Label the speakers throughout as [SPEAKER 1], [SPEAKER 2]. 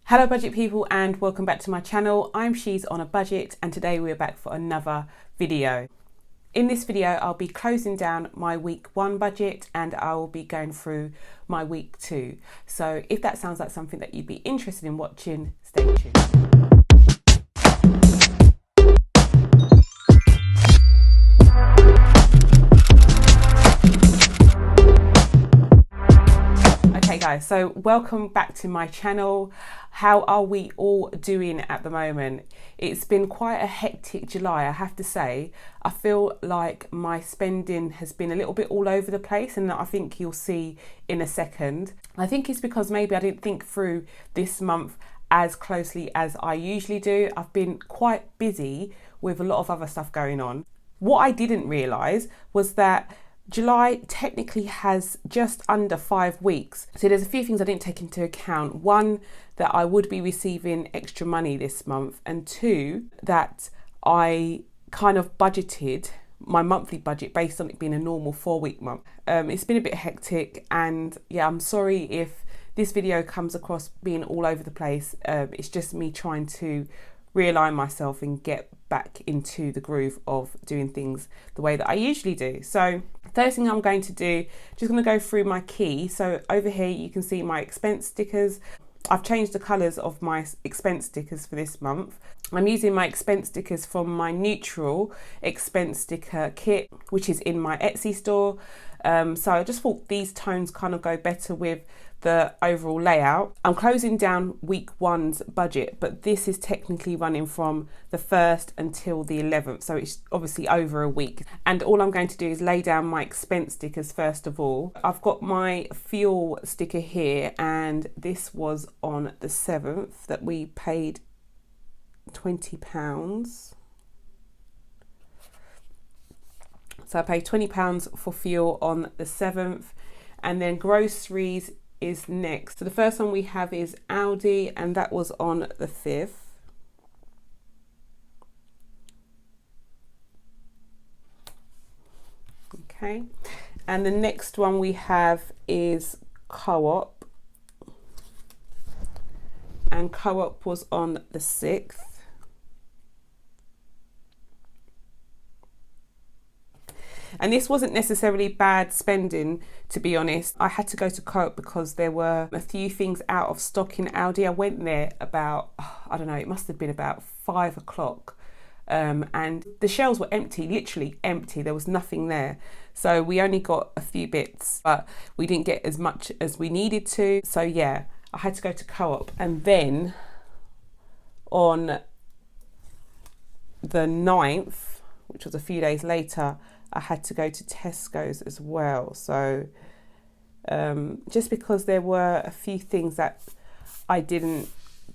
[SPEAKER 1] Hello budget people and welcome back to my channel. I'm She's on a Budget and today we're back for another video. In this video I'll be closing down my week 1 budget and I will be going through my week 2. So if that sounds like something that you'd be interested in watching, stay tuned. Okay guys, so welcome back to my channel. How are we all doing at the moment? It's been quite a hectic July, I have to say. I feel like my spending has been a little bit all over the place, and I think you'll see in a second. I think it's because maybe I didn't think through this month as closely as I usually do. I've been quite busy with a lot of other stuff going on. What I didn't realise was that July technically has just under 5 weeks. So there's a few things I didn't take into account. One, that I would be receiving extra money this month, and 2, that I kind of budgeted my monthly budget based on it being a normal 4-week month. It's been a bit hectic, and yeah, I'm sorry if this video comes across being all over the place. It's just me trying to realign myself and get back into the groove of doing things the way that I usually do. So first thing I'm going to do, just going to go through my key. So over here you can see my expense stickers. I've changed the colours of my expense stickers for this month. I'm using my expense stickers from my neutral expense sticker kit, which is in my Etsy store. So I just thought these tones kind of go better with the overall layout. I'm closing down week 1's budget, but this is technically running from the 1st until the 11th, so it's obviously over a week. And all I'm going to do is lay down my expense stickers first of all. I've got my fuel sticker here, and this was on the 7th that we paid £20. So I paid £20 for fuel on the 7th, and then groceries is next. So the first one we have is Aldi, and that was on the 5th. Okay, and the next one we have is Co-op, and Co-op was on the 6th. And this wasn't necessarily bad spending, to be honest. I had to go to Co-op because there were a few things out of stock in Aldi. I went there about, I don't know, it must have been about 5 o'clock. And the shelves were empty, literally empty. There was nothing there. So we only got a few bits, but we didn't get as much as we needed to. So yeah, I had to go to Co-op. And then on the 9th, which was a few days later, I had to go to Tesco's as well. So just because there were a few things that I didn't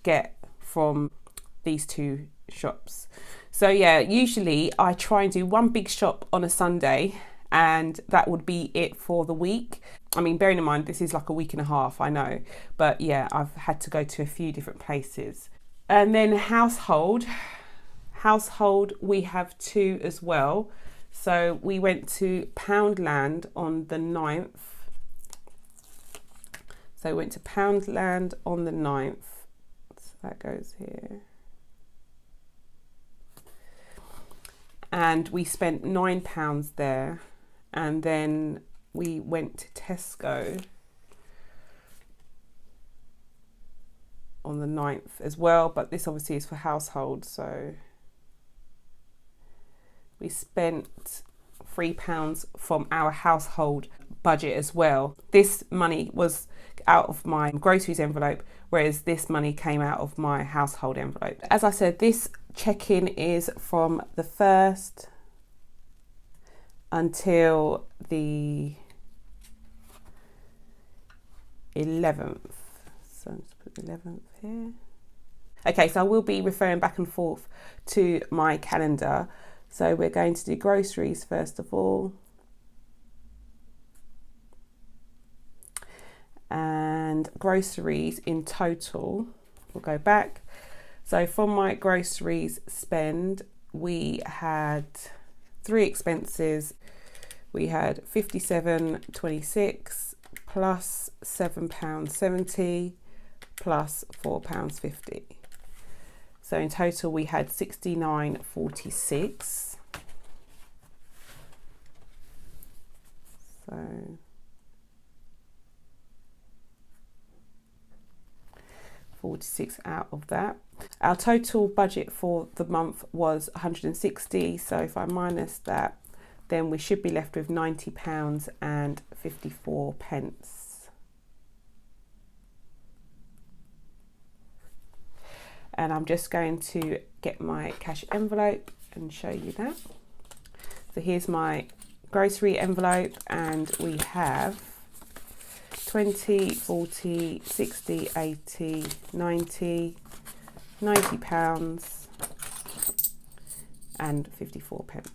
[SPEAKER 1] get from these 2 shops. So yeah, usually I try and do one big shop on a Sunday, and that would be it for the week. I mean, bearing in mind this is like a week and a half, I know, but yeah, I've had to go to a few different places. And then household we have 2 as well. So we went to Poundland on the 9th. So we went to Poundland on the 9th. So that goes here. And we spent £9 there. And then we went to Tesco on the 9th as well. But this obviously is for household, so we spent £3 from our household budget as well. This money was out of my groceries envelope, whereas this money came out of my household envelope. As I said, this check-in is from the 1st until the 11th. So I'm just put the 11th here. Okay, so I will be referring back and forth to my calendar. So we're going to do groceries first of all. And groceries in total, we'll go back. So from my groceries spend, we had 3 expenses. We had £57.26 plus £7.70 plus £4.50. So in total we had £69.46. So 46 out of that. Our total budget for the month was 160. So if I minus that, then we should be left with £90.54. And I'm just going to get my cash envelope and show you that. So here's my grocery envelope, and we have 20, 40, 60, 80, 90, £90 and 54 pence.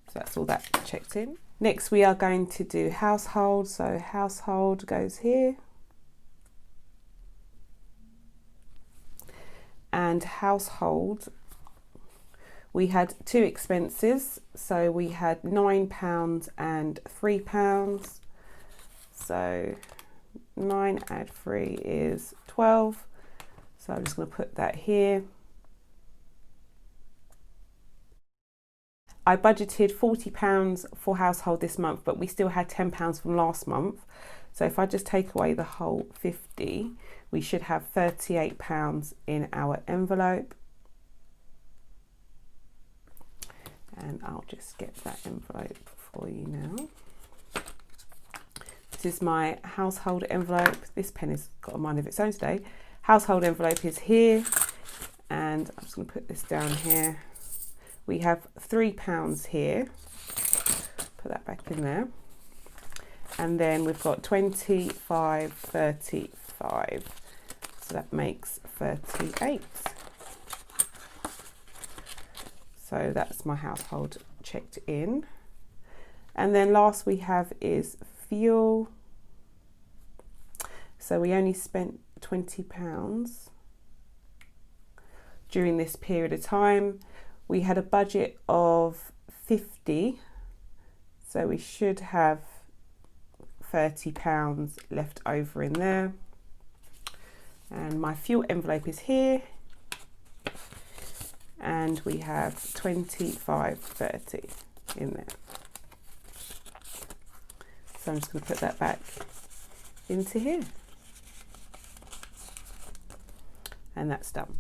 [SPEAKER 1] So that's all that checked in. Next we are going to do household. So household goes here. And household, we had two expenses. So we had £9 and £3. So 9 add 3 is 12. So I'm just going to put that here. I budgeted £40 for household this month, but we still had £10 from last month. So if I just take away the whole 50, we should have £38 in our envelope. And I'll just get that envelope for you now. This is my household envelope. This pen has got a mind of its own today. Household envelope is here. And I'm just going to put this down here. We have £3 here. Put that back in there. And then we've got 25, 35. So that makes 38. So that's my household checked in. And then last we have is fuel. So we only spent £20 during this period of time. We had a budget of 50, so we should have £30 left over in there. And my fuel envelope is here, and we have 25.30 in there. So I'm just going to put that back into here, and that's done.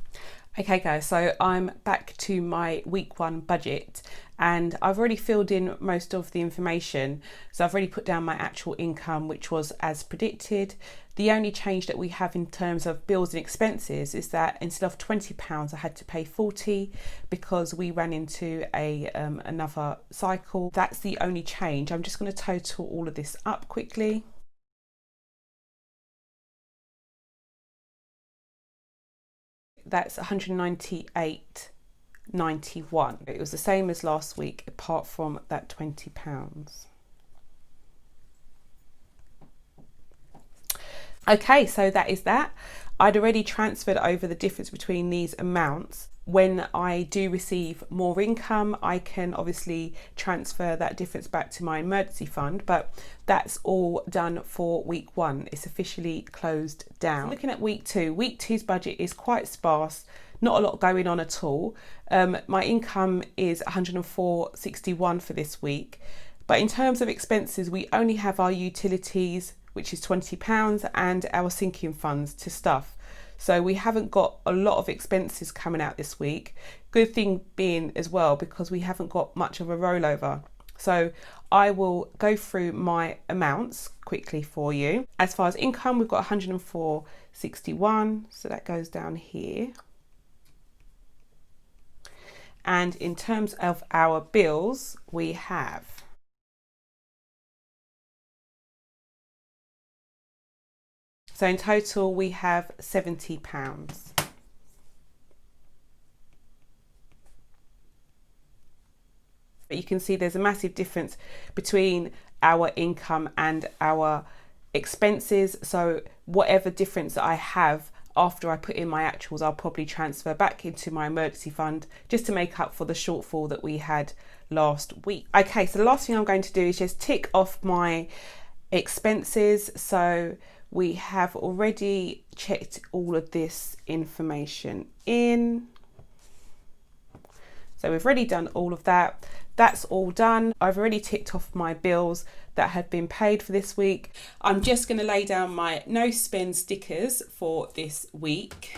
[SPEAKER 1] Okay guys, so I'm back to my week 1 budget, and I've already filled in most of the information. So I've already put down my actual income, which was as predicted. The only change that we have in terms of bills and expenses is that instead of £20, I had to pay 40 because we ran into another cycle. That's the only change. I'm just going to total all of this up quickly. That's 198.91. It was the same as last week, apart from that £20. Okay, so that is that. I'd already transferred over the difference between these amounts. When I do receive more income, I can obviously transfer that difference back to my emergency fund, but that's all done for week 1. It's officially closed down. Looking at week 2, week 2's budget is quite sparse, not a lot going on at all. My income is 104.61 for this week, but in terms of expenses, we only have our utilities, which is £20, and our sinking funds to stuff. So we haven't got a lot of expenses coming out this week. Good thing being as well, because we haven't got much of a rollover. So I will go through my amounts quickly for you. As far as income, we've got 104.61. So that goes down here. And in terms of our bills, we have so in total, we have £70. But you can see there's a massive difference between our income and our expenses. So whatever difference I have, after I put in my actuals, I'll probably transfer back into my emergency fund just to make up for the shortfall that we had last week. Okay, so the last thing I'm going to do is just tick off my expenses. So we have already checked all of this information in. So we've already done all of that. That's all done. I've already ticked off my bills that have been paid for this week. I'm just going to lay down my no spend stickers for this week.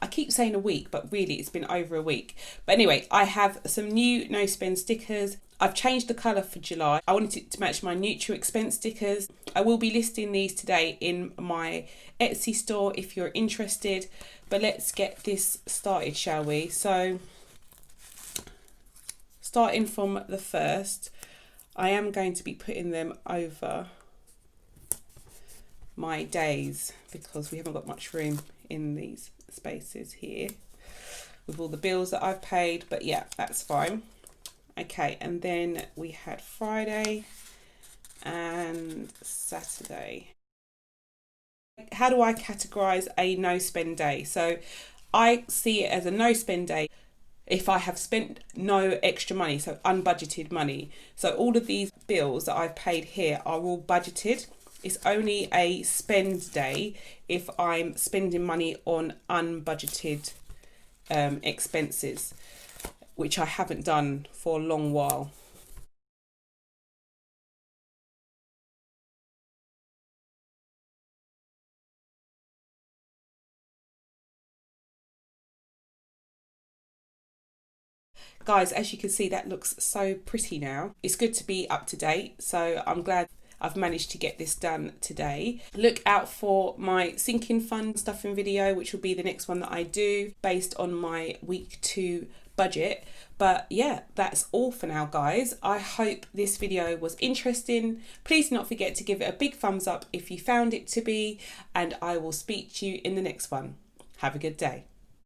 [SPEAKER 1] I keep saying a week, but really it's been over a week. But anyway, I have some new no spend stickers. I've changed the colour for July. I wanted it to match my neutral expense stickers. I will be listing these today in my Etsy store if you're interested. But let's get this started, shall we? So, starting from the first, I am going to be putting them over my days because we haven't got much room in these spaces here with all the bills that I've paid, but yeah, that's fine. Okay, and then we had Friday and Saturday. How do I categorize a no spend day? So I see it as a no spend day if I have spent no extra money, so unbudgeted money. So all of these bills that I've paid here are all budgeted. It's only a spend day if I'm spending money on unbudgeted expenses, which I haven't done for a long while. Guys, as you can see, that looks so pretty now. It's good to be up to date, so I'm glad I've managed to get this done today. Look out for my sinking fund stuffing video, which will be the next one that I do based on my week 2 budget. But yeah, that's all for now, guys. I hope this video was interesting. Please do not forget to give it a big thumbs up if you found it to be, and I will speak to you in the next one. Have a good day.